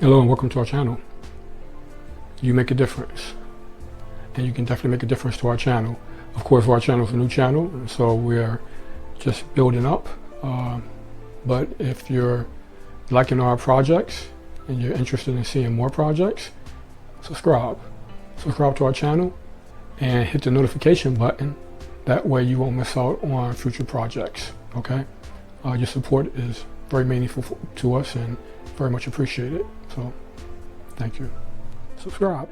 Hello and welcome to our channel. You make a difference, and you can definitely make a difference to our channel. Of course, our channel is a new channel, and so we're just building up. But if you're liking our projects and you're interested in seeing more projects, subscribe to our channel and hit the notification button. That way you won't miss out on future projects. Okay, your support is very meaningful to us and very much appreciated. So thank you. Subscribe.